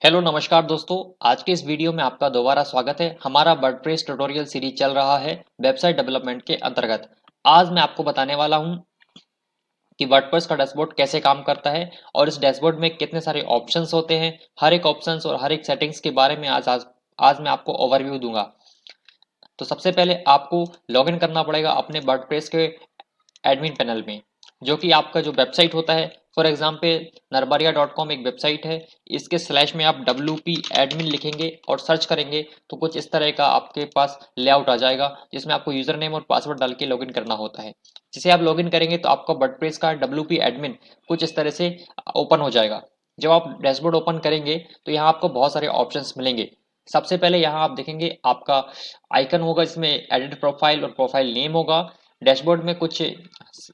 Hello नमस्कार दोस्तों। आज के इस वीडियो में आपका दोबारा स्वागत है। हमारा वर्डप्रेस ट्यूटोरियल सीरीज चल रहा है वेबसाइट डेवलपमेंट के अंतर्गत। आज मैं आपको बताने वाला हूं कि वर्डप्रेस का डैशबोर्ड कैसे काम करता है और इस डैशबोर्ड में कितने सारे ऑप्शंस होते हैं। हर एक ऑप्शंस और हर एक सेटिंग्स के बारे में आज मैं आपको ओवरव्यू दूंगा। तो सबसे पहले आपको लॉगिन करना पड़ेगा अपने वर्डप्रेस के एडमिन पैनल में, जो कि आपका जो वेबसाइट होता है। फॉर एग्जाम्पल नरबरिया.com एक वेबसाइट है। इसके स्लैश में आप WP एडमिन लिखेंगे और सर्च करेंगे तो कुछ इस तरह का आपके पास लेआउट आ जाएगा, जिसमें आपको यूजर नेम और पासवर्ड डाल के लॉगिन करना होता है। जिसे आप लॉगिन करेंगे तो आपका वर्डप्रेस का WP एडमिन कुछ इस तरह से ओपन हो जाएगा। जब आप डैशबोर्ड ओपन करेंगे तो यहाँ आपको बहुत सारे ऑप्शंस मिलेंगे। सबसे पहले यहाँ आप देखेंगे आपका आइकन होगा, इसमें एडिट प्रोफाइल और प्रोफाइल नेम होगा। डैशबोर्ड में कुछ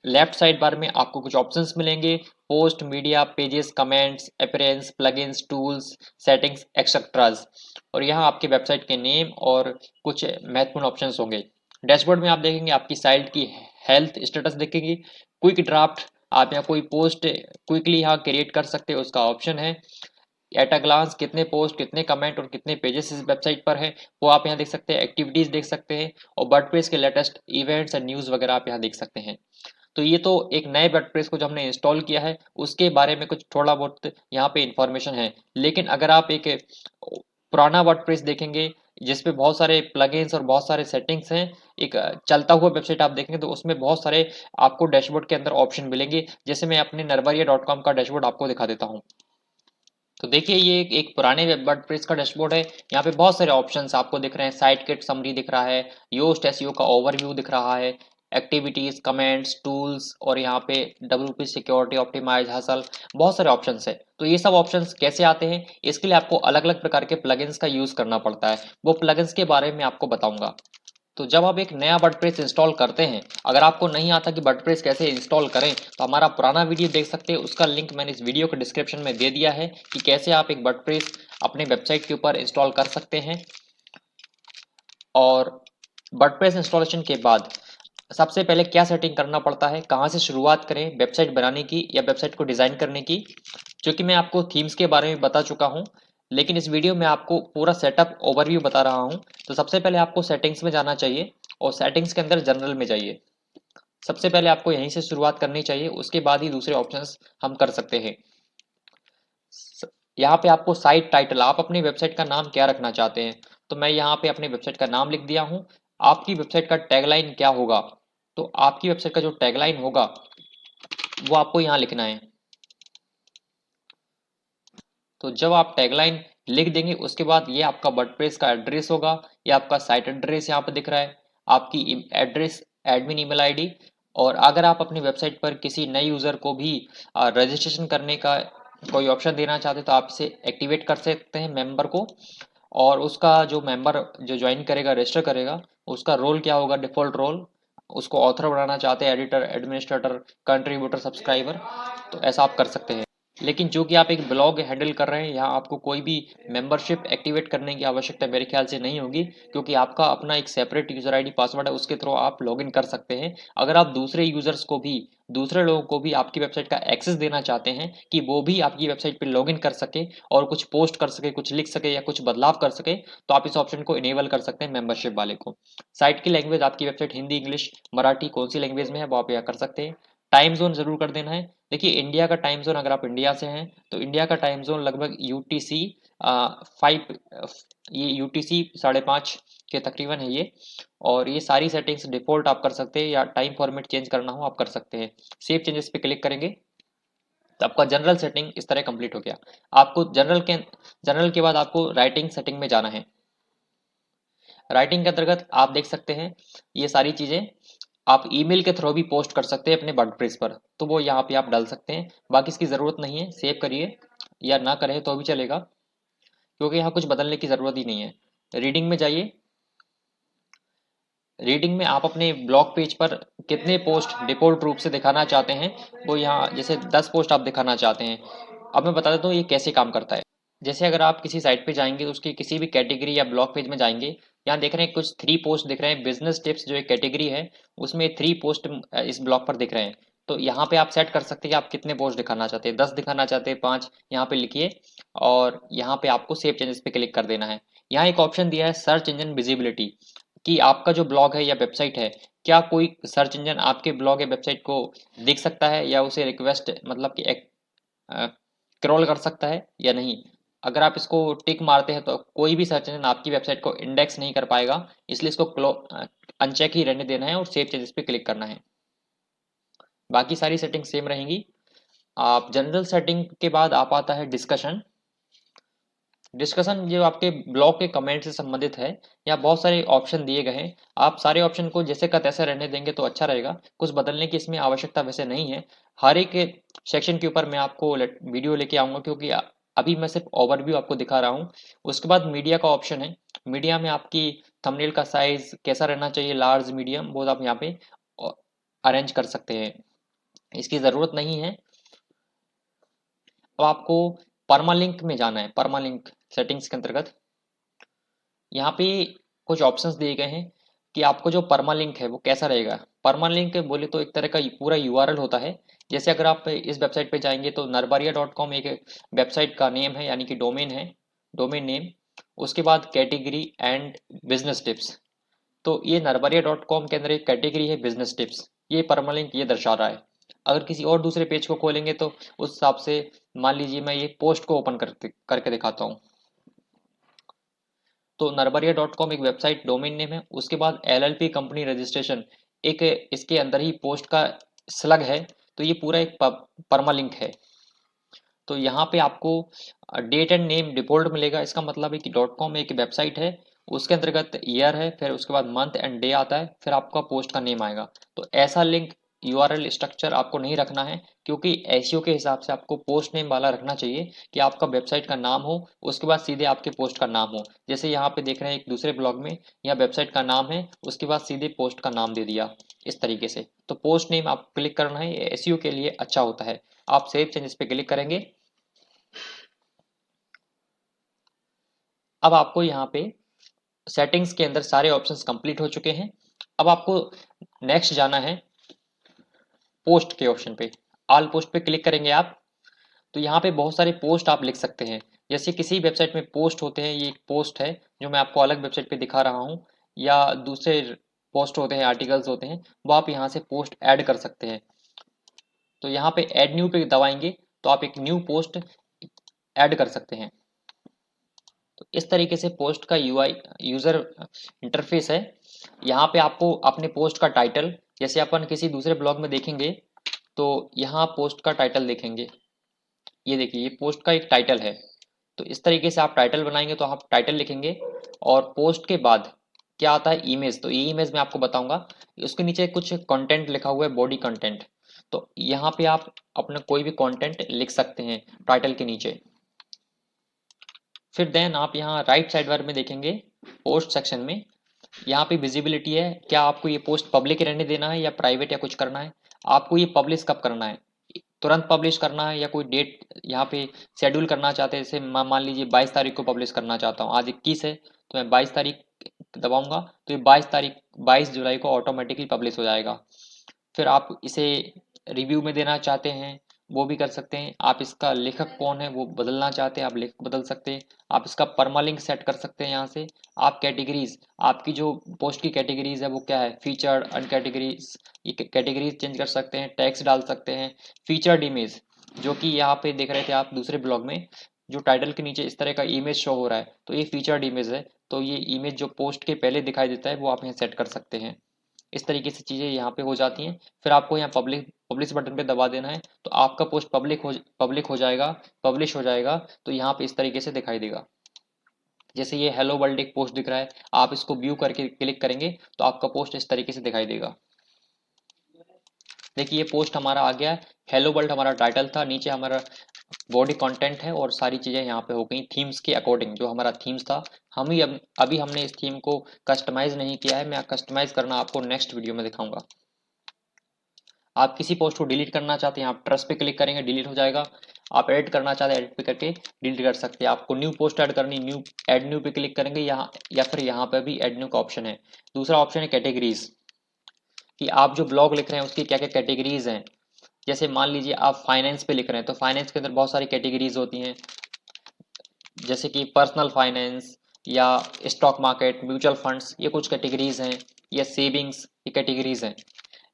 लेफ्ट साइड बार में आपको कुछ ऑप्शंस मिलेंगे। Post, media, pages, comments, appearance, plugins, tools, settings, etceteras. और यहाँ आपके वेबसाइट के नेम और कुछ महत्वपूर्ण ऑप्शंस होंगे। डैशबोर्ड में आप देखेंगे आपकी साइट की हेल्थ स्टेटस देखेंगे। क्विक ड्राफ्ट, आप यहाँ कोई पोस्ट क्विकली यहाँ क्रिएट कर सकते हो, उसका ऑप्शन है। एट अ ग्लांस कितने पोस्ट, कितने कमेंट और कितने पेजेस इस वेबसाइट पर है वो आप यहाँ देख सकते हैं। एक्टिविटीज देख सकते हैं और वर्डप्रेस के लेटेस्ट इवेंट्स एंड न्यूज़ वगैरह आप यहाँ देख सकते हैं। तो ये तो एक नए वर्डप्रेस को जो हमने इंस्टॉल किया है उसके बारे में कुछ थोड़ा बहुत यहाँ पे इंफॉर्मेशन है। लेकिन अगर आप एक पुराना वर्डप्रेस देखेंगे जिसपे बहुत सारे प्लगइन्स और बहुत सारे सेटिंग्स हैं, एक चलता हुआ वेबसाइट आप देखेंगे तो उसमें बहुत सारे आपको डैशबोर्ड के अंदर ऑप्शन मिलेंगे। जैसे मैं अपने नरबरिया.com का डैशबोर्ड आपको दिखा देता हूँ। तो देखिए ये एक पुराने वर्डप्रेस का डैशबोर्ड है। यहाँ पे बहुत सारे ऑप्शंस आपको दिख रहे हैं। साइट किट समरी दिख रहा है, योस्ट एसईओ का ओवरव्यू दिख रहा है, एक्टिविटीज, कमेंट्स, टूल्स और यहाँ पे WP सिक्योरिटी, ऑप्टिमाइज, हसल, बहुत सारे ऑप्शंस है। तो ये सब ऑप्शंस कैसे आते हैं, इसके लिए आपको अलग अलग प्रकार के प्लगइन्स का यूज करना पड़ता है। वो प्लगइन्स के बारे में आपको बताऊंगा। तो जब आप एक नया वर्डप्रेस इंस्टॉल करते हैं, अगर आपको नहीं आता कि वर्डप्रेस कैसे इंस्टॉल करें तो हमारा पुराना वीडियो देख सकते हैं। उसका लिंक मैंने इस वीडियो के डिस्क्रिप्शन में दे दिया है कि कैसे आप एक वर्डप्रेस अपने वेबसाइट के ऊपर इंस्टॉल कर सकते हैं। और वर्डप्रेस इंस्टॉलेशन के बाद सबसे पहले क्या सेटिंग करना पड़ता है, कहाँ से शुरुआत करें वेबसाइट बनाने की या वेबसाइट को डिज़ाइन करने की, जो कि मैं आपको थीम्स के बारे में बता चुका हूँ। लेकिन इस वीडियो में आपको पूरा सेटअप ओवरव्यू बता रहा हूँ। तो सबसे पहले आपको सेटिंग्स में जाना चाहिए और सेटिंग्स के अंदर जनरल में जाइए। सबसे पहले आपको यहीं से शुरुआत करनी चाहिए, उसके बाद ही दूसरे ऑप्शंस हम कर सकते हैं। यहाँ पे आपको साइट टाइटल, आप अपनी वेबसाइट का नाम क्या रखना चाहते हैं, तो मैं यहाँ पे अपनी वेबसाइट का नाम लिख दिया हूँ। आपकी वेबसाइट का टैगलाइन क्या होगा, तो आपकी वेबसाइट का जो टैगलाइन होगा वो आपको यहाँ लिखना है। तो जब आप टैगलाइन लिख देंगे उसके बाद ये आपका वर्डप्रेस का एड्रेस होगा। ये आपका साइट एड्रेस यहाँ पे दिख रहा है, आपकी एड्रेस, एडमिन ईमेल आईडी। और अगर आप अपनी वेबसाइट पर किसी नए यूज़र को भी रजिस्ट्रेशन करने का कोई ऑप्शन देना चाहते हैं तो आप इसे एक्टिवेट कर सकते हैं, मेंबर को। और उसका जो मेंबर जो ज्वाइन करेगा, रजिस्टर करेगा, उसका रोल क्या होगा, डिफ़ॉल्ट रोल। उसको ऑथर बनाना चाहते हैं, एडिटर, एडमिनिस्ट्रेटर, कंट्रीब्यूटर, सब्सक्राइबर, तो ऐसा आप कर सकते हैं। लेकिन जो कि आप एक ब्लॉग हैंडल कर रहे हैं, यहाँ आपको कोई भी मेंबरशिप एक्टिवेट करने की आवश्यकता मेरे ख्याल से नहीं होगी, क्योंकि आपका अपना एक सेपरेट यूजर आईडी पासवर्ड है, उसके थ्रू आप लॉगिन कर सकते हैं। अगर आप दूसरे यूजर्स को भी, दूसरे लोगों को भी आपकी वेबसाइट का एक्सेस देना चाहते हैं कि वो भी आपकी वेबसाइट पर लॉगिन कर सके और कुछ पोस्ट कर सके, कुछ लिख सके या कुछ बदलाव कर सके, तो आप इस ऑप्शन को इनेबल कर सकते हैं मेंबरशिप वाले को। साइट की लैंग्वेज, आपकी वेबसाइट हिंदी, इंग्लिश, मराठी, कौन सी लैंग्वेज में है वो आप यहाँ कर सकते हैं। टाइम जोन जरूर कर देना है। देखिए इंडिया का टाइम जोन, अगर आप इंडिया से हैं तो इंडिया का टाइम जोन लगभग UTC 5, ये UTC 5:30 के तकरीबन है ये। और ये सारी सेटिंग्स डिफॉल्ट आप कर सकते हैं या टाइम फॉर्मेट चेंज करना हो आप कर सकते हैं। सेव चेंजेस पे क्लिक करेंगे तो आपका जनरल सेटिंग इस तरह कंप्लीट हो गया। आपको जनरल के बाद आपको राइटिंग सेटिंग में जाना है। राइटिंग के अंतर्गत आप देख सकते हैं ये सारी चीज़ें आप ईमेल के थ्रू भी पोस्ट कर सकते हैं अपने वर्डप्रेस पर, तो वो यहाँ पे आप डाल सकते हैं। बाकी इसकी ज़रूरत नहीं है, सेव करिए या ना करें तो भी चलेगा, क्योंकि यहाँ कुछ बदलने की ज़रूरत ही नहीं है। रीडिंग में जाइए। रीडिंग में आप अपने ब्लॉग पेज पर कितने पोस्ट डिफ़ॉल्ट रूप से दिखाना चाहते हैं, वो यहाँ जैसे 10 पोस्ट आप दिखाना चाहते हैं। अब मैं बता देता हूँ ये कैसे काम करता है। जैसे अगर आप किसी साइट पे जाएंगे तो उसकी किसी भी कैटेगरी या ब्लॉग पेज में जाएंगे, यहाँ देख रहे हैं कुछ 3 पोस्ट दिख रहे हैं। बिजनेस टिप्स जो एक कैटेगरी है उसमें 3 पोस्ट इस ब्लॉग पर दिख रहे हैं। तो यहाँ पे आप सेट कर सकते हैं कि आप कितने पोस्ट दिखाना चाहते हैं, 10 दिखाना चाहते हैं, 5 यहाँ पे लिखिए और यहाँ पे आपको सेव चेंजेस पे क्लिक कर देना है। यहाँ एक ऑप्शन दिया है सर्च इंजन विजिबिलिटी, कि आपका जो ब्लॉग है या वेबसाइट है, क्या कोई सर्च इंजन आपके ब्लॉग या वेबसाइट को देख सकता है या उसे रिक्वेस्ट मतलब कि क्रॉल कर सकता है या नहीं। अगर आप इसको टिक मारते हैं तो कोई भी सर्च इंजन आपकी वेबसाइट को इंडेक्स नहीं कर पाएगा, इसलिए इसको अनचेक ही रहने देना है और सेव चेंजेस पे क्लिक करना है। बाकी सारी सेटिंग सेम रहेंगी। आप जनरल सेटिंग के बाद आप आता है डिस्कशन। डिस्कशन जो आपके ब्लॉग के कमेंट से संबंधित है, यहाँ बहुत सारे ऑप्शन दिए गए हैं। आप सारे ऑप्शन को जैसे का तैसे रहने देंगे तो अच्छा रहेगा, कुछ बदलने की इसमें आवश्यकता वैसे नहीं है। हर एक सेक्शन के ऊपर मैं आपको वीडियो लेके आऊंगा, क्योंकि अभी मैं सिर्फ ओवरव्यू आपको दिखा रहा हूँ। उसके बाद मीडिया का ऑप्शन है। मीडिया में आपकी थंबनेल का साइज कैसा रहना चाहिए, लार्ज मीडियम, वो आप यहाँ पे अरेंज कर सकते हैं, इसकी ज़रूरत नहीं है। अब आपको परमालिंक में जाना है। परमालिंक सेटिंग्स के अंतर्गत यहाँ पे कुछ ऑप्शंस दिए गए हैं कि आपको जो परमालिंक है वो कैसा रहेगा। परमालिंक बोले तो एक तरह का पूरा यूआरएल होता है। जैसे अगर आप इस वेबसाइट पे जाएंगे तो नरबरिया.com एक वेबसाइट का नेम है, यानी कि डोमेन है, डोमेन नेम। उसके बाद कैटेगरी एंड बिजनेस टिप्स। तो ये नरबरिया.com के अंदर एक कैटेगरी है बिजनेस टिप्स, ये परमालिंक ये दर्शा रहा है। अगर किसी और दूसरे पेज को खोलेंगे तो उस हिसाब से मान लीजिए मैं ये पोस्ट को ओपन करके दिखाता हूँ। तो नरबरिया.com एक वेबसाइट डोमेन नेम है। उसके बाद एलएलपी कंपनी रजिस्ट्रेशन एक इसके अंदर ही पोस्ट का स्लग है। तो ये पूरा एक परमालिंक है। तो यहाँ पे आपको डेट एंड नेम डिफॉल्ट मिलेगा। इसका मतलब है कि .com एक वेबसाइट है, उसके अंतर्गत ईयर है, फिर उसके बाद मंथ एंड डे आता है, फिर आपका पोस्ट का नेम आएगा। तो ऐसा लिंक यूआरएल स्ट्रक्चर आपको नहीं रखना है, क्योंकि एसईओ के हिसाब से आपको पोस्ट नेम वाला रखना चाहिए कि आपका वेबसाइट का नाम हो, उसके बाद सीधे आपके पोस्ट का नाम हो। जैसे यहाँ पे देख रहे हैं एक दूसरे ब्लॉग में, यहाँ वेबसाइट का नाम है, उसके बाद सीधे पोस्ट का नाम दे दिया इस तरीके से। तो पोस्ट नेम आप क्लिक करना है, एसईओ के लिए अच्छा होता है। आप सेव चेंजेस पे क्लिक करेंगे। अब आपको यहाँ पे सेटिंग्स के अंदर सारे ऑप्शंस कंप्लीट हो चुके हैं। अब आपको नेक्स्ट जाना है पोस्ट के ऑप्शन पे। ऑल पोस्ट पे क्लिक करेंगे आप, तो यहाँ पे बहुत सारे पोस्ट आप लिख सकते हैं। जैसे किसी वेबसाइट में पोस्ट होते हैं, ये एक पोस्ट है जो मैं आपको अलग वेबसाइट पे दिखा रहा हूँ, या दूसरे पोस्ट होते हैं, आर्टिकल्स होते हैं, वो आप यहाँ से पोस्ट ऐड कर सकते हैं। तो यहाँ पे ऐड न्यू पे दबाएंगे तो आप एक न्यू पोस्ट ऐड कर सकते हैं। तो इस तरीके से पोस्ट का यूआई यूजर इंटरफेस है। यहाँ पे आपको अपने पोस्ट का टाइटल, जैसे अपन किसी दूसरे ब्लॉग में देखेंगे तो यहाँ पोस्ट का टाइटल देखेंगे, ये देखिए ये पोस्ट का एक टाइटल है। तो इस तरीके से आप टाइटल बनाएंगे तो आप टाइटल लिखेंगे, और पोस्ट के बाद क्या आता है इमेज, तो ये इमेज मैं आपको बताऊंगा। उसके नीचे कुछ कंटेंट लिखा हुआ है, बॉडी कंटेंट। तो यहाँ पे आप अपना कोई भी कंटेंट लिख सकते हैं टाइटल के नीचे। फिर देन आप यहाँ राइट साइड बार में देखेंगे पोस्ट सेक्शन में, यहाँ पे विजिबिलिटी है, क्या आपको ये पोस्ट पब्लिक रहने देना है या प्राइवेट या कुछ करना है। आपको ये पब्लिश कब करना है, तुरंत पब्लिश करना है या कोई डेट यहाँ पे शेड्यूल करना चाहते हैं। जैसे मान लीजिए 22 तारीख को पब्लिश करना चाहता हूँ, आज 21 है तो मैं 22 तारीख दबाऊंगा तो ये 22 जुलाई को ऑटोमेटिकली पब्लिश हो जाएगा। फिर आप इसे रिव्यू में देना चाहते हैं वो भी कर सकते हैं। आप इसका लेखक कौन है वो बदलना चाहते हैं, आप लेखक बदल सकते हैं। आप इसका परमालिंक सेट कर सकते हैं यहाँ से। आप कैटेगरीज, आपकी जो पोस्ट की कैटेगरीज है वो क्या है, फीचर्ड, अनकैटेगरीज, ये कैटेगरीज चेंज कर सकते हैं, टैक्स डाल सकते हैं। फीचर्ड इमेज, जो कि यहाँ पे देख रहे थे आप दूसरे ब्लॉग में, जो टाइटल के नीचे इस तरह का इमेज शो हो रहा है, तो ये फीचर्ड इमेज है। तो ये इमेज जो पोस्ट के पहले दिखाई देता है वो आप यहाँ सेट कर सकते हैं। इस तरीके से चीज़ें यहाँ पे हो जाती हैं। फिर आपको यहाँ पब्लिश बटन पे दबा देना है, तो आपका पोस्ट पब्लिक हो जाएगा, पब्लिश हो जाएगा। तो यहाँ पे इस तरीके से दिखाई देगा। जैसे ये हेलो वर्ल्ड एक पोस्ट दिख रहा है, आप इसको व्यू करके क्लिक करेंगे तो आपका पोस्ट इस तरीके से दिखाई देगा। देखिए ये पोस्ट हमारा आ गया है, हेलो वर्ल्ड हमारा टाइटल था, नीचे हमारा बॉडी कंटेंट है और सारी चीज़ें यहाँ पे हो गई थीम्स के अकॉर्डिंग। जो हमारा थीम्स था, हम ही अभी हमने इस थीम को कस्टमाइज नहीं किया है, मैं कस्टमाइज करना आपको नेक्स्ट वीडियो में दिखाऊंगा। आप किसी पोस्ट को डिलीट करना चाहते हैं, आप ट्रस्ट पे क्लिक करेंगे डिलीट हो जाएगा। आप एडिट करना चाहते हैं, एडिट पे करके डिलीट कर सकते हैं। आपको न्यू पोस्ट ऐड करनी, न्यू ऐड न्यू पे क्लिक करेंगे यहाँ, या फिर यहाँ पे भी ऐड न्यू का ऑप्शन है। दूसरा ऑप्शन है कैटेगरीज, कि आप जो ब्लॉग लिख रहे हैं उसकी क्या क्या कैटेगरीज हैं। जैसे मान लीजिए आप फाइनेंस पे लिख रहे हैं तो फाइनेंस के अंदर बहुत सारी कैटेगरीज होती हैं, जैसे कि पर्सनल फाइनेंस या स्टॉक मार्केट, म्यूचुअल फंड्स, ये कुछ कैटेगरीज हैं, या सेविंग्स, ये कैटेगरीज हैं।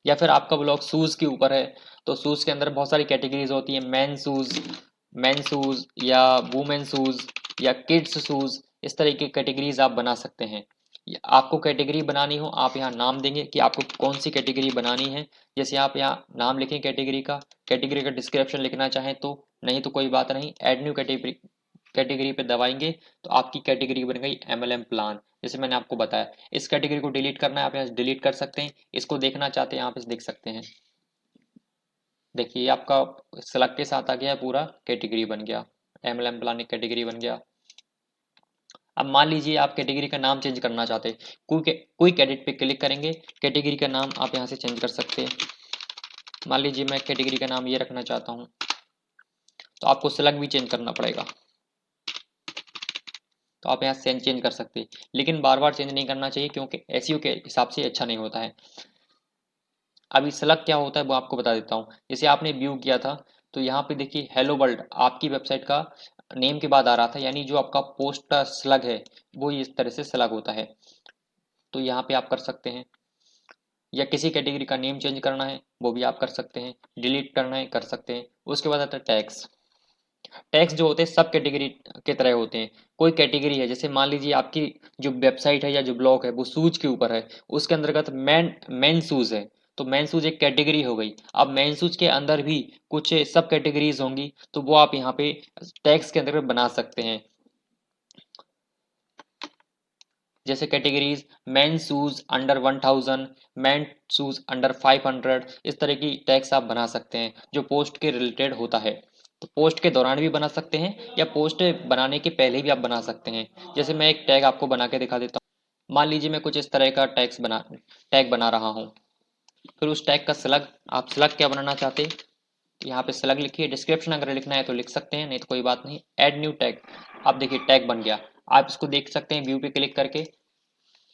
या फिर आपका ब्लॉग शूज़ के ऊपर है तो शूज़ के अंदर बहुत सारी कैटेगरीज होती हैं, मैन शूज़ या वुमेन शूज़ या किड्स शूज़, इस तरह की कैटेगरीज आप बना सकते हैं। आपको कैटेगरी बनानी हो आप यहाँ नाम देंगे कि आपको कौन सी कैटेगरी बनानी है। जैसे आप यहाँ नाम लिखें कैटेगरी का डिस्क्रिप्शन लिखना चाहें तो, नहीं तो कोई बात नहीं, ऐड न्यू कैटेगरी कैटेगरी पे दबाएंगे तो आपकी कैटेगरी बन गई एमएलएम प्लान, जैसे मैंने आपको बताया। इस कैटेगरी को डिलीट करना है आप यहाँ डिलीट कर सकते हैं, इसको देखना चाहते हैं आप इसे देख सकते हैं। देखिए आपका सेलेक्ट के साथ आ गया है, पूरा कैटेगरी बन गया, एमएलएम प्लान एक कैटेगरी बन गया। अब मान लीजिए आप कैटेगरी का नाम चेंज करना चाहते हैं, क्विक एडिट पे क्लिक करेंगे, कैटेगरी का नाम आप यहाँ से चेंज कर सकते हैं। मान लीजिए मैं कैटेगरी का नाम ये रखना चाहता हूँ, तो आपको सेलेक्ट भी चेंज करना पड़ेगा, तो आप यहाँ से चेंज कर सकते हैं, लेकिन बार बार चेंज नहीं करना चाहिए क्योंकि एसईओ के हिसाब से अच्छा नहीं होता है। अभी सेलेक्ट क्या होता है वो आपको बता देता हूँ। जैसे आपने व्यू किया था तो यहाँ पे देखिए हेलो वर्ल्ड आपकी वेबसाइट का नेम के बाद आ रहा था, यानी जो आपका पोस्ट का स्लग है वो इस तरह से स्लग होता है, तो यहाँ पे आप कर सकते हैं। या किसी कैटेगरी का नेम चेंज करना है वो भी आप कर सकते हैं, डिलीट करना है कर सकते हैं। उसके बाद आता है टैग्स। टैग्स जो होते हैं सब कैटेगरी के तरह होते हैं। कोई कैटेगरी है, जैसे मान लीजिए आपकी जो वेबसाइट है या जो ब्लॉग है वो शूज के ऊपर है, उसके अंतर्गत मैन शूज है, तो मैन शूज एक कैटेगरी हो गई। अब मैन शूज के अंदर भी कुछ सब कैटेगरीज होंगी, तो वो आप यहाँ पे टैग्स के अंतर्गत बना सकते हैं। जैसे categories man shoes under 1000, man shoes under 500, इस तरह की टैग्स आप बना सकते हैं जो पोस्ट के रिलेटेड होता है। तो पोस्ट के दौरान भी बना सकते हैं या पोस्ट बनाने के पहले भी आप बना सकते हैं। जैसे मैं एक टैग आपको बना के दिखा देता हूँ। मान लीजिए मैं कुछ इस तरह का टैग बना रहा हूँ, फिर उस टैग का स्लग, आप स्लग क्या बनाना चाहते हैं तो यहाँ पे स्लग लिखिए। डिस्क्रिप्शन अगर लिखना है तो लिख सकते हैं, नहीं तो कोई बात नहीं, ऐड न्यू टैग। आप देखिए टैग बन गया, आप इसको देख सकते हैं व्यू पे क्लिक करके।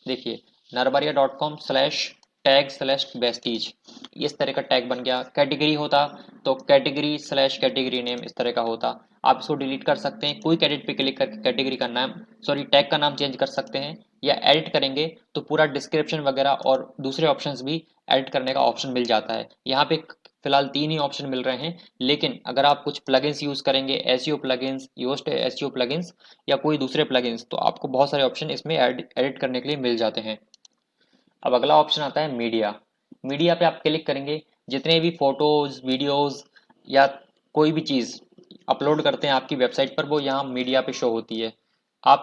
देखिए narbaria.com/tag/vestige, इस तरह का टैग बन गया। कैटेगरी होता तो कैटेगरी/कैटेगरी नेम इस तरह का होता। आप इसको डिलीट कर सकते हैं, क्विक एडिट पे क्लिक करके कैटेगरी का नाम टैग का नाम चेंज कर सकते हैं, या एडिट करेंगे तो पूरा डिस्क्रिप्शन वगैरह और दूसरे ऑप्शंस भी एडिट करने का ऑप्शन मिल जाता है। यहाँ पे फिलहाल 3 ही ऑप्शन मिल रहे हैं, लेकिन अगर आप कुछ प्लगइन्स यूज करेंगे, SEO plugins, Yoast SEO plugins या कोई दूसरे प्लगइन्स, तो आपको बहुत सारे ऑप्शन इसमें एडिट करने के लिए मिल जाते हैं। अब अगला ऑप्शन आता है मीडिया। मीडिया पे आप क्लिक करेंगे, जितने भी फोटोज वीडियोज या कोई भी चीज़ अपलोड करते हैं आपकी वेबसाइट पर वो यहाँ मीडिया पे शो होती है। आप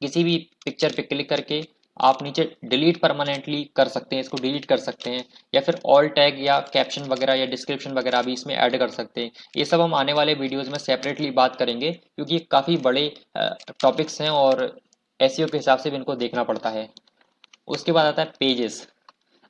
किसी भी पिक्चर पे क्लिक करके आप नीचे डिलीट परमानेंटली कर सकते हैं, इसको डिलीट कर सकते हैं, या फिर ऑल टैग या कैप्शन वगैरह या डिस्क्रिप्शन वगैरह भी इसमें ऐड कर सकते हैं। ये सब हम आने वाले वीडियोस में सेपरेटली बात करेंगे क्योंकि ये काफ़ी बड़े टॉपिक्स हैं और एसईओ के हिसाब से भी इनको देखना पड़ता है। उसके बाद आता है पेजेस।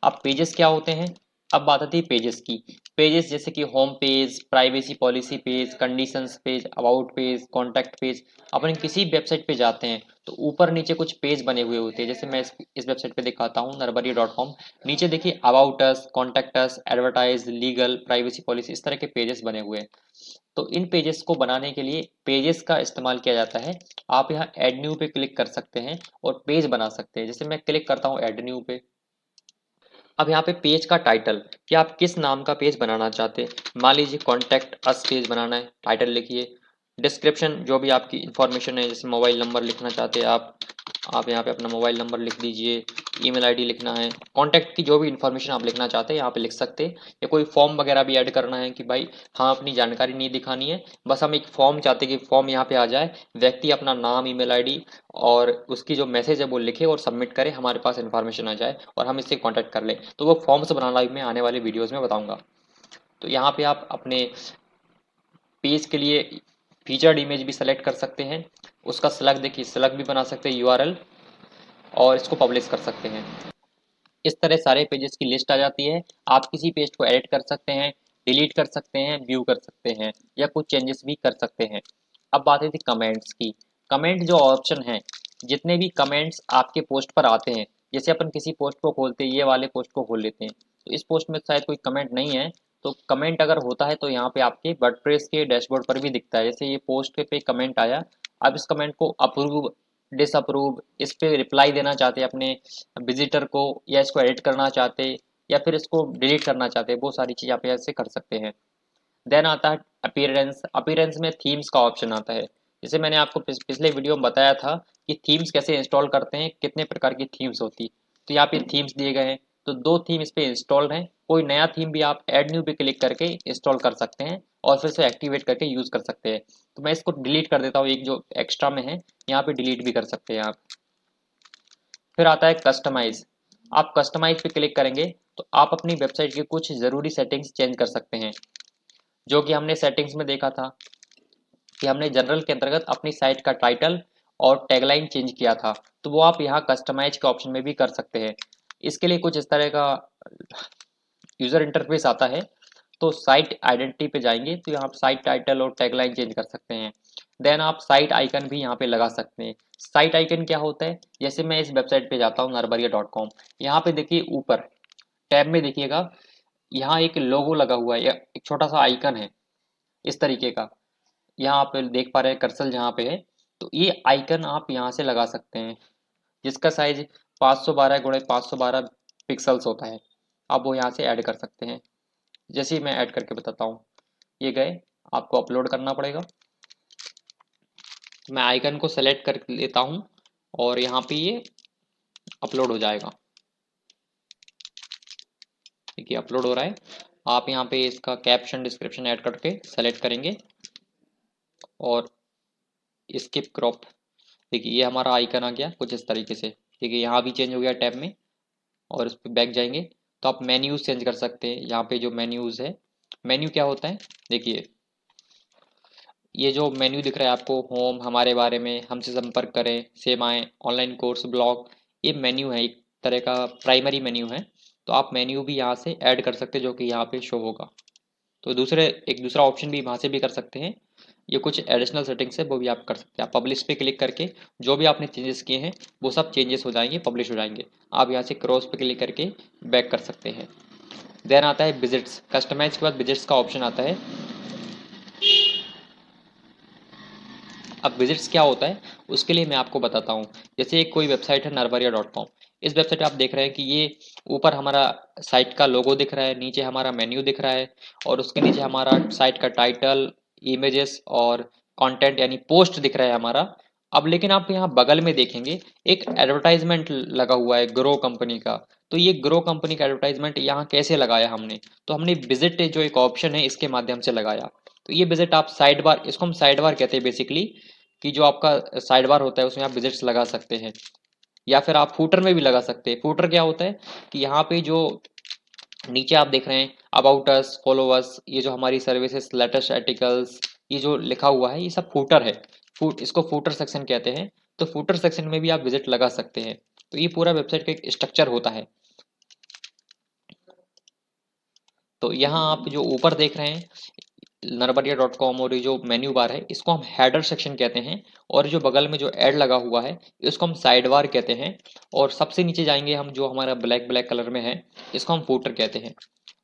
अब पेजेस क्या होते हैं, अब बात आती है पेजेस की। पेजेस जैसे कि home page, privacy policy page, conditions page, about page, contact page. अपन किसी वेबसाइट पे जाते हैं तो ऊपर नीचे कुछ पेज बने हुए होते हैं, जैसे मैं इस वेबसाइट पे दिखाता हूँ narbaria.com। नीचे देखिए about us, contact us, advertise, legal, privacy policy, इस तरह के पेजेस बने हुए हैं। तो इन पेजेस को बनाने के लिए पेजेस का इस्तेमाल किया जाता है। आप यहाँ एड न्यू पे क्लिक कर सकते हैं और पेज बना सकते हैं। जैसे मैं क्लिक करता हूँ एड न्यू पे। अब यहाँ पे पेज का टाइटल कि आप किस नाम का पेज बनाना चाहते हैं। मान लीजिए कॉन्टैक्ट अस पेज बनाना है, टाइटल लिखिए। डिस्क्रिप्शन जो भी आपकी इंफॉर्मेशन है, जैसे मोबाइल नंबर लिखना चाहते हैं आप यहाँ पे अपना मोबाइल नंबर लिख दीजिए, ईमेल आईडी लिखना है, कॉन्टैक्ट की जो भी इन्फॉर्मेशन आप लिखना चाहते हैं यहाँ पे लिख सकते हैं। या कोई फॉर्म वगैरह भी ऐड करना है कि भाई हाँ अपनी जानकारी नहीं दिखानी है, बस हम एक फॉर्म चाहते हैं कि फॉर्म यहाँ पे आ जाए, व्यक्ति अपना नाम, ईमेल आईडी और उसकी जो मैसेज है वो लिखे और सबमिट करे, हमारे पास इन्फॉर्मेशन आ जाए और हम इससे कॉन्टैक्ट कर लें। तो वो फॉर्म्स बनाना भी मैं आने वाले वीडियोज़ में बताऊँगा। तो यहाँ पे आप अपने पेज के लिए फीचर्ड इमेज भी सेलेक्ट कर सकते हैं। उसका स्लग देखिए, स्लग भी बना सकते हैं यूआरएल, और इसको पब्लिश कर सकते हैं। इस तरह सारे पेजेस की लिस्ट आ जाती है। आप किसी पेज को एडिट कर सकते हैं, डिलीट कर सकते हैं, व्यू कर सकते हैं या कुछ चेंजेस भी कर सकते हैं। अब बात है थी कमेंट्स की। कमेंट जो ऑप्शन है, जितने भी कमेंट्स आपके पोस्ट पर आते हैं, जैसे अपन किसी पोस्ट को खोलते हैं, ये वाले पोस्ट को खोल लेते हैं तो इस पोस्ट में शायद कोई कमेंट नहीं है, तो कमेंट अगर होता है तो यहाँ पे आपके वर्डप्रेस के डैशबोर्ड पर भी दिखता है। जैसे ये पोस्ट पे कमेंट आया, आप इस कमेंट को अप्रूव, डिसअप्रूव, इस पे रिप्लाई देना चाहते हैं अपने विजिटर को, या इसको एडिट करना चाहते, या फिर इसको डिलीट करना चाहते हैं, वो सारी चीज़ आप ऐसे कर सकते हैं। देन आता है अपीयरेंस। अपीयरेंस में थीम्स का ऑप्शन आता है। जैसे मैंने आपको पिछले वीडियो में बताया था कि थीम्स कैसे इंस्टॉल करते हैं, कितने प्रकार की थीम्स होती। तो यहाँ पे थीम्स दिए गए हैं, तो दो थीम इस पे इंस्टॉल्ड हैं। कोई नया थीम भी आप ऐड न्यू पे क्लिक करके इंस्टॉल कर सकते हैं और फिर से एक्टिवेट करके यूज कर सकते हैं। तो मैं इसको डिलीट कर देता हूँ, एक जो एक्स्ट्रा में है यहाँ पे डिलीट भी कर सकते हैं आप। फिर आता है कस्टमाइज। आप कस्टमाइज पे क्लिक करेंगे तो आप अपनी वेबसाइट की कुछ ज़रूरी सेटिंग्स चेंज कर सकते हैं। जो कि हमने सेटिंग्स में देखा था कि हमने जनरल के अंतर्गत अपनी साइट का टाइटल और टैगलाइन चेंज किया था, तो वो आप यहाँ कस्टमाइज के ऑप्शन में भी कर सकते हैं। इसके लिए कुछ इस तरह का यूजर इंटरफेस आता है। तो साइट आइडेंटिटी पे जाएंगे तो यहाँ आप साइट टाइटल और टैगलाइन चेंज कर सकते हैं। देन आप साइट आइकन भी यहाँ पे लगा सकते हैं। साइट आइकन क्या होता है, जैसे मैं इस वेबसाइट पे जाता हूँ narbariya.com, यहाँ पे देखिए ऊपर टैब में देखिएगा, यहाँ एक लोगो लगा हुआ है या एक छोटा सा आइकन है इस तरीके का। यहाँ आप देख पा रहे हैं कर्सर जहाँ पे है, तो ये आइकन आप यहाँ से लगा सकते हैं, जिसका साइज 512 गुणे 512 पिक्सल्स होता है। आप वो यहाँ से ऐड कर सकते हैं। जैसे ही मैं ऐड करके बताता हूँ, ये गए, आपको अपलोड करना पड़ेगा। मैं आइकन को सेलेक्ट कर लेता हूँ और यहाँ पे ये अपलोड हो जाएगा। देखिए अपलोड हो रहा है। आप यहाँ पे इसका कैप्शन डिस्क्रिप्शन ऐड करके सेलेक्ट करेंगे और स्किप क्रॉप। देखिए ये हमारा आइकन आ गया कुछ इस तरीके से। देखिए यहाँ भी चेंज हो गया टैब में, और उस पर बैक जाएंगे तो आप मेन्यूज चेंज कर सकते हैं। यहाँ पे जो मेन्यूज है, मेन्यू क्या होता है, देखिए ये जो मेन्यू दिख रहा है आपको, होम, हमारे बारे में, हमसे संपर्क करें, सेवाएं, ऑनलाइन कोर्स, ब्लॉग, ये मेन्यू है, एक तरह का प्राइमरी मेन्यू है। तो आप मेन्यू भी यहाँ से ऐड कर सकते हैं जो कि यहाँ पे शो होगा। तो एक दूसरा ऑप्शन भी वहाँ से भी कर सकते हैं। ये कुछ एडिशनल सेटिंग्स है वो भी आप कर सकते हैं। आप पब्लिश पे क्लिक करके जो भी आपने चेंजेस किए हैं वो सब चेंजेस हो जाएंगे, पब्लिश हो जाएंगे। आप यहाँ से क्रॉस पे क्लिक करके बैक कर सकते हैं। देन आता है विजिट्स। कस्टमाइज के बाद विजिट्स का ऑप्शन आता है। अब विजिट्स क्या होता है उसके लिए मैं आपको बताता हूँ। जैसे एक कोई वेबसाइट है narbariya.com। इस वेबसाइट आप देख रहे हैं कि ये ऊपर हमारा साइट का लोगो दिख रहा है, नीचे हमारा मेन्यू दिख रहा है, और उसके नीचे हमारा साइट का टाइटल, इमेजेस और कंटेंट यानी पोस्ट दिख रहा है हमारा। अब लेकिन आप यहाँ बगल में देखेंगे एक एडवर्टाइजमेंट लगा हुआ है ग्रो कंपनी का। तो ये ग्रो कंपनी का एडवर्टाइजमेंट यहाँ कैसे लगाया हमने, तो हमने विजिट जो एक ऑप्शन है इसके माध्यम से लगाया। तो ये विजिट आप साइड बार, इसको हम साइड बार कहते हैं बेसिकली, कि जो आपका साइड बार होता है उसमें आप विजिट्स लगा सकते हैं। या फिर आप फूटर में भी लगा सकते हैं। फूटर क्या होता है कि यहाँ पे जो नीचे आप देख रहे हैं अबाउट अस, फॉलो अस, ये जो हमारी सर्विसेज, लेटेस्ट आर्टिकल्स, ये जो लिखा हुआ है ये सब फूटर है। इसको फूटर सेक्शन कहते हैं। तो फूटर सेक्शन में भी आप विजिट लगा सकते हैं। तो ये पूरा वेबसाइट का एक स्ट्रक्चर होता है। तो यहाँ आप जो ऊपर देख रहे हैं narbariya.com, और ये जो मेन्यू बार है इसको हम हेडर सेक्शन कहते हैं, और जो बगल में जो ऐड लगा हुआ है इसको हम साइड बार कहते हैं। और सबसे नीचे जाएंगे हम, जो हमारा ब्लैक ब्लैक कलर में है इसको हम फूटर कहते हैं।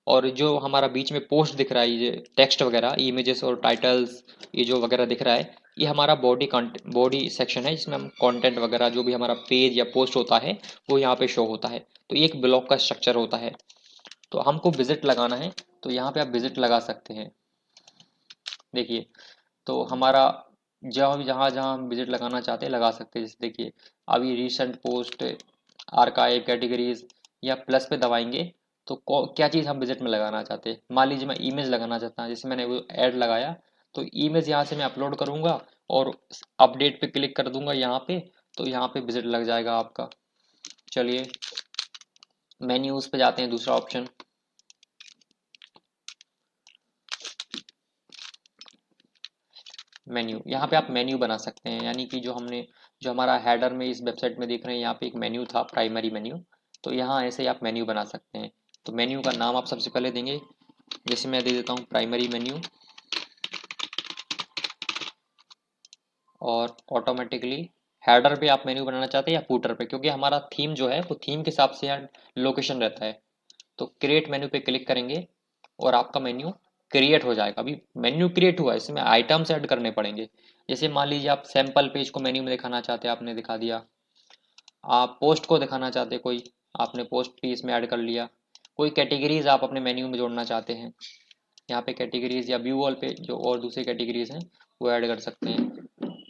और जो हमारा बीच में पोस्ट दिख रहा है, ये टेक्स्ट वगैरह, इमेजेस और टाइटल्स, ये जो वगैरह दिख रहा है, ये हमारा बॉडी सेक्शन है, जिसमें हम कंटेंट वगैरह जो भी हमारा पेज या पोस्ट होता है वो यहाँ पे शो होता है। तो ये एक ब्लॉक का स्ट्रक्चर होता है। तो हमको विजिट लगाना है तो यहाँ पे आप विजिट लगा सकते हैं। देखिए तो हमारा जहाँ जहाँ जहाँ हम विजिट लगाना चाहते हैं लगा सकते हैं। जैसे देखिए अभी रिसेंट पोस्ट, आर्काइव, कैटेगरीज, या प्लस पे दबाएंगे तो क्या चीज़ हम विजिट में लगाना चाहते हैं। मान लीजिए मैं इमेज लगाना चाहता हूँ, जैसे मैंने वो ऐड लगाया, तो इमेज यहाँ से मैं अपलोड करूँगा और अपडेट पे क्लिक कर दूंगा यहाँ पे, तो यहाँ पे विजिट लग जाएगा आपका। चलिए मेन्यूज पे जाते हैं, दूसरा ऑप्शन मेन्यू। यहाँ पे आप मेन्यू बना सकते हैं, यानी कि जो हमारा हेडर में इस वेबसाइट में देख रहे हैं यहाँ पे एक मेन्यू था, प्राइमरी मेन्यू। तो यहाँ ऐसे ही आप मेन्यू बना सकते हैं। तो मेन्यू का नाम आप सबसे पहले देंगे, जैसे मैं दे देता हूँ प्राइमरी मेन्यू, और ऑटोमेटिकली हेडर पे आप मेन्यू बनाना चाहते हैं या फूटर पे, क्योंकि हमारा थीम जो है वो थीम के हिसाब से यहाँ लोकेशन रहता है। तो क्रिएट मेन्यू पे क्लिक करेंगे और आपका मेन्यू क्रिएट हो जाएगा। अभी मेन्यू क्रिएट हुआ है, इसमें आइटम्स ऐड करने पड़ेंगे। जैसे मान लीजिए आप सैंपल पेज को मेन्यू में दिखाना चाहते हैं, आपने दिखा दिया। आप पोस्ट को दिखाना चाहते हैं कोई, आपने पोस्ट भी इसमें ऐड कर लिया। कोई कैटेगरीज आप अपने मेन्यू में जोड़ना चाहते हैं, यहाँ पे कैटेगरीज या व्यू वॉल पे जो और दूसरी कैटेगरीज हैं वो ऐड कर सकते हैं।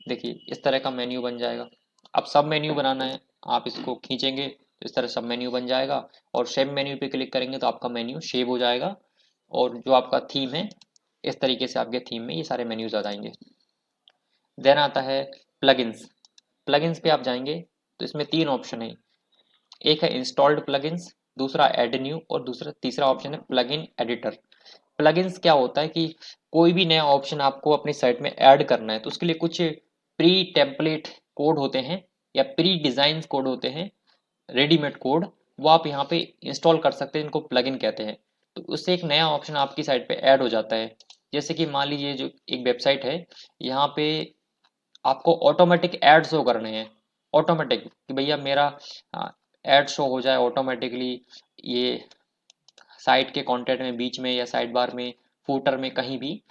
देखिए इस तरह का मेन्यू बन जाएगा। अब सब मेन्यू बनाना है, आप इसको खींचेंगे तो इस तरह सब मेन्यू बन जाएगा, और शेप मेन्यू पे क्लिक करेंगे तो आपका मेन्यू शेप हो जाएगा। और जो आपका थीम है, इस तरीके से आपके थीम में ये सारे मेन्यूज आ जाएंगे। देन आता है प्लगइन्स। प्लगइन्स पे आप जाएंगे तो इसमें तीन ऑप्शन है। एक है इंस्टॉल्ड प्लगइन्स, दूसरा ऐड न्यू, और दूसरा तीसरा ऑप्शन है प्लगइन एडिटर। प्लगइन्स क्या होता है कि कोई भी नया ऑप्शन आपको अपनी साइट में ऐड करना है तो उसके लिए कुछ प्री टेम्पलेट कोड होते हैं या प्री डिजाइन कोड होते हैं, रेडीमेड कोड, वो आप यहाँ पे इंस्टॉल कर सकते हैं, इनको प्लगइन कहते हैं। तो उससे एक नया ऑप्शन आपकी साइट पे ऐड हो जाता है। जैसे कि मान लीजिए जो एक वेबसाइट है, यहाँ पे आपको ऑटोमेटिक ऐड शो करने हैं। ऑटोमेटिक कि भैया मेरा ऐड शो हो जाए ऑटोमेटिकली, ये साइट के कंटेंट में बीच में या साइड बार में, फूटर में, कहीं भी।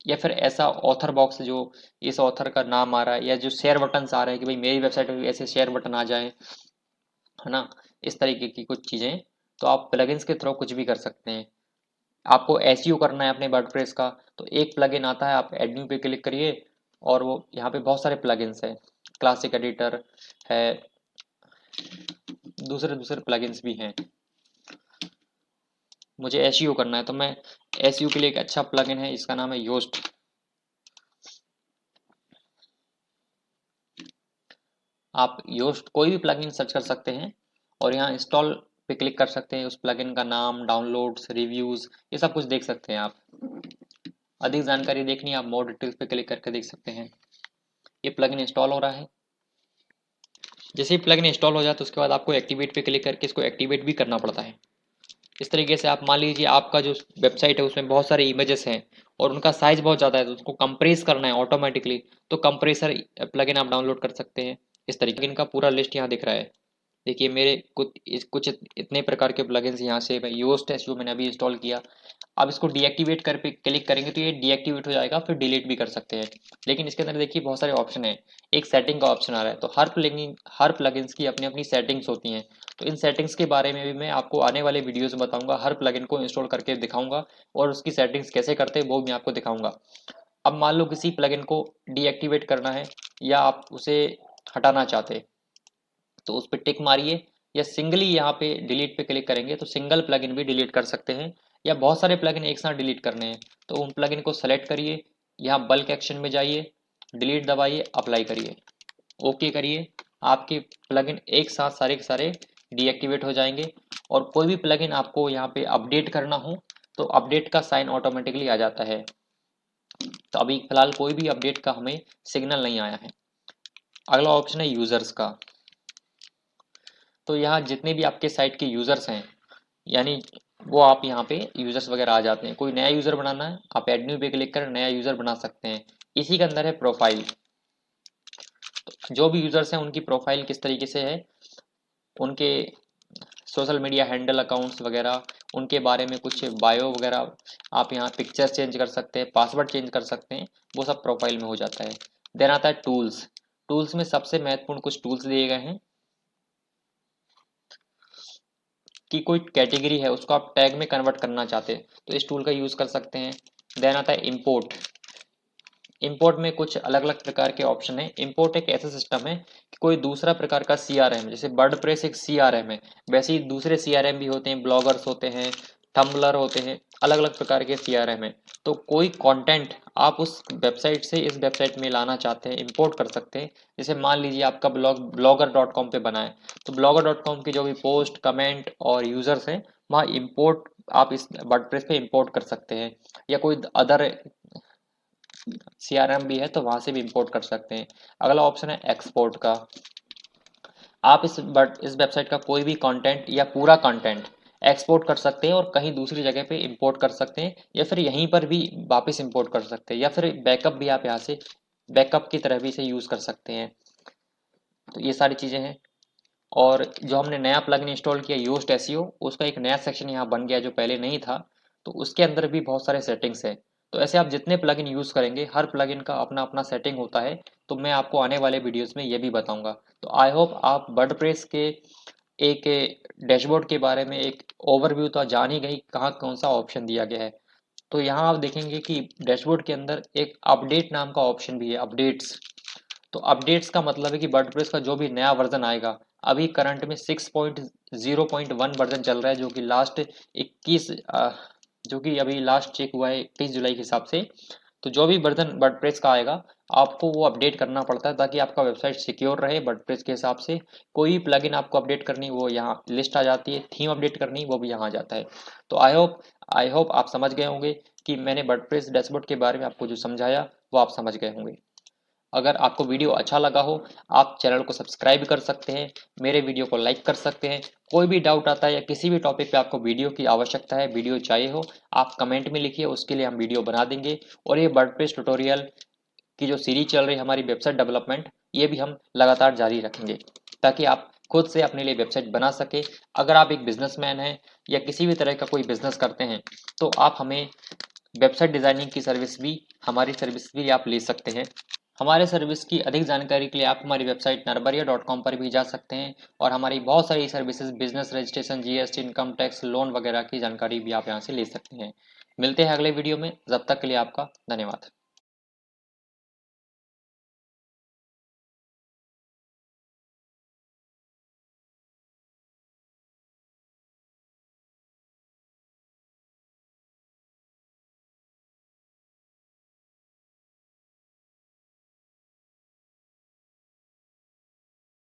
या फिर ऐसा ऑथर बॉक्स जो इस ऑथर का नाम आ रहा है, या जो शेयर बटन आ रहे हैं कि भाई मेरी वेबसाइट में भी ऐसे शेयर बटन आ जाए, है ना, इस तरीके की कुछ चीज़ें। तो आप प्लगइन्स के थ्रू कुछ भी कर सकते हैं। आपको एसईओ करना है अपने वर्डप्रेस का, तो एक प्लगइन आता है, आप एड न्यू पे क्लिक करिए और वो यहाँ पे बहुत सारे प्लगइन्स हैं, क्लासिक एडिटर है, दूसरे दूसरे प्लगइन्स भी हैं। मुझे एसईओ करना है तो मैं एसईओ के लिए एक अच्छा प्लगइन है, इसका नाम है योस्ट। आप योस्ट कोई भी प्लगइन सर्च कर सकते हैं और यहाँ इंस्टॉल पे क्लिक कर सकते हैं। उस प्लगइन का नाम, डाउनलोड्स, रिव्यूज, ये सब कुछ देख सकते हैं आप। अधिक जानकारी देखनी है आप मोर डिटेल्स पे क्लिक करके देख सकते हैं। ये प्लगइन इंस्टॉल हो रहा है। जैसे ही प्लगइन इंस्टॉल हो जाए तो उसके बाद आपको एक्टिवेट पे क्लिक करके इसको एक्टिवेट भी करना पड़ता है। इस तरीके से आप मान लीजिए आपका जो वेबसाइट है उसमें बहुत सारे इमेजेस हैं और उनका साइज बहुत ज़्यादा है, तो उसको कंप्रेस करना है ऑटोमेटिकली, तो कंप्रेसर प्लगइन आप डाउनलोड कर सकते हैं। इस तरीके इनका पूरा लिस्ट यहाँ दिख रहा है। देखिए मेरे कुछ इतने प्रकार के प्लगइन्स यहाँ से, मैं योस्ट एसईओ मैंने अभी इंस्टॉल किया। अब इसको डीएक्टिवेट कर पे क्लिक करेंगे तो ये डीएक्टिवेट हो जाएगा, फिर डिलीट भी कर सकते हैं। लेकिन इसके अंदर देखिए बहुत सारे ऑप्शन है। एक सेटिंग का ऑप्शन आ रहा है, तो हर प्लगइन्स की अपनी अपनी सेटिंग्स होती हैं। तो इन सेटिंग्स के बारे में भी मैं आपको आने वाले वीडियोस में बताऊंगा, हर प्लगइन को इंस्टॉल करके दिखाऊंगा और उसकी सेटिंग्स कैसे करते हैं वो मैं आपको दिखाऊंगा। अब मान लो किसी प्लगइन को डीएक्टिवेट करना है या आप उसे हटाना चाहते हैं, तो उस पर टिक मारिए, या सिंगली यहाँ पे डिलीट पे क्लिक करेंगे तो सिंगल प्लगइन भी डिलीट कर सकते हैं, या बहुत सारे प्लगइन एक साथ डिलीट करने हैं तो उन प्लगइन को सेलेक्ट करिए, यहाँ बल्क एक्शन में जाइए, डिलीट दबाइए, अप्लाई करिए, ओके करिए। आपके प्लगइन एक साथ सारे के सारे डीएक्टिवेट हो जाएंगे। और कोई भी प्लगइन आपको यहाँ पे अपडेट करना हो तो अपडेट का साइन ऑटोमेटिकली आ जाता है। तो अभी फिलहाल कोई भी अपडेट का हमें सिग्नल नहीं आया है। अगला ऑप्शन है यूजर्स का। तो यहाँ जितने भी आपके साइट के यूजर्स हैं, यानी वो आप यहाँ पे यूजर्स वगैरह आ जाते हैं। कोई नया यूजर बनाना है, आप एड न्यू पे क्लिक कर नया यूजर बना सकते हैं। इसी के अंदर है प्रोफाइल। तो जो भी यूजर्स हैं उनकी प्रोफाइल किस तरीके से है, उनके सोशल मीडिया हैंडल, अकाउंट्स वगैरह, उनके बारे में कुछ बायो वगैरह, आप यहाँ पिक्चर्स चेंज कर सकते हैं, पासवर्ड चेंज कर सकते हैं, वो सब प्रोफाइल में हो जाता है। देन आता है टूल्स। टूल्स में सबसे महत्वपूर्ण कुछ टूल्स दिए गए हैं कि कोई कैटेगरी है उसको आप टैग में कन्वर्ट करना चाहते हैं तो इस टूल का यूज़ कर सकते हैं। देन आता है इंपोर्ट। इंपोर्ट में कुछ अलग अलग प्रकार के ऑप्शन है। इंपोर्ट एक ऐसा सिस्टम है कि कोई दूसरा प्रकार का सीआरएम, जैसे वर्डप्रेस एक सीआरएम है, वैसे ही दूसरे सीआरएम भी होते हैं, ब्लॉगर्स होते हैं, टम्बलर होते हैं, अलग अलग प्रकार के सीआरएम है। तो कोई कंटेंट आप उस वेबसाइट से इस वेबसाइट में लाना चाहते हैं, इंपोर्ट कर सकते हैं। जैसे मान लीजिए आपका ब्लॉग blogger.com पे बना है, तो blogger.com के जो भी पोस्ट, कमेंट और यूजर्स हैं वहाँ इंपोर्ट आप इस वर्डप्रेस पे इंपोर्ट कर सकते हैं। या कोई अदर सीआरएम भी है तो वहां से भी इंपोर्ट कर सकते हैं। अगला ऑप्शन है एक्सपोर्ट का। आप इस वेबसाइट का कोई भी कंटेंट या पूरा कंटेंट एक्सपोर्ट कर सकते हैं और कहीं दूसरी जगह पे इंपोर्ट कर सकते हैं, या फिर यहीं पर भी वापस इंपोर्ट कर सकते हैं, या फिर बैकअप भी आप यहाँ से बैकअप की तरह भी इसे यूज़ कर सकते हैं। तो ये सारी चीज़ें हैं। और जो हमने नया प्लगइन इंस्टॉल किया योस्ट एसईओ, उसका एक नया सेक्शन यहाँ बन गया जो पहले नहीं था। तो उसके अंदर भी बहुत सारे सेटिंग्स हैं। तो ऐसे आप जितने प्लगइन यूज़ करेंगे, हर प्लगइन का अपना अपना सेटिंग होता है, तो मैं आपको आने वाले वीडियोस में ये भी बताऊंगा। तो आई होप आप वर्डप्रेस के एक डैशबोर्ड के बारे में एक ओवरव्यू तो जान ही गई, कहाँ कौन सा ऑप्शन दिया गया है। तो यहाँ आप देखेंगे कि डैशबोर्ड के अंदर एक अपडेट नाम का ऑप्शन भी है, अपडेट्स। तो अपडेट्स का मतलब है कि वर्डप्रेस का जो भी नया वर्जन आएगा, अभी करंट में 6.0.1 वर्जन चल रहा है, जो कि लास्ट 21 जो कि अभी लास्ट चेक हुआ है 21 जुलाई के हिसाब से। तो जो भी वर्जन वर्डप्रेस का आएगा, आपको वो अपडेट करना पड़ता है ताकि आपका वेबसाइट सिक्योर रहे वर्डप्रेस के हिसाब से। कोई प्लगइन आपको अपडेट करनी वो यहाँ लिस्ट आ जाती है, थीम अपडेट करनी वो भी यहाँ आ जाता है। तो आई होप आप समझ गए होंगे कि मैंने वर्डप्रेस डैशबोर्ड के बारे में आपको जो समझाया वो आप समझ गए होंगे। अगर आपको वीडियो अच्छा लगा हो, आप चैनल को सब्सक्राइब कर सकते हैं, मेरे वीडियो को लाइक कर सकते हैं। कोई भी डाउट आता है या किसी भी टॉपिक पे आपको वीडियो की आवश्यकता है, वीडियो चाहिए हो, आप कमेंट में लिखिए, उसके लिए हम वीडियो बना देंगे। और ये वर्डप्रेस ट्यूटोरियल की जो सीरीज चल रही है हमारी वेबसाइट डेवलपमेंट, ये भी हम लगातार जारी रखेंगे ताकि आप खुद से अपने लिए वेबसाइट बना सके। अगर आप एक बिजनेसमैन हैं या किसी भी तरह का कोई बिजनेस करते हैं, तो आप हमें वेबसाइट डिजाइनिंग की सर्विस भी, हमारी सर्विस भी आप ले सकते हैं। हमारे सर्विस की अधिक जानकारी के लिए आप हमारी वेबसाइट narbaria.com पर भी जा सकते हैं, और हमारी बहुत सारी services, business registration, GST, income tax, loan वगैरह की जानकारी भी आप यहाँ से ले सकते हैं। मिलते हैं अगले वीडियो में, जब तक के लिए आपका धन्यवाद।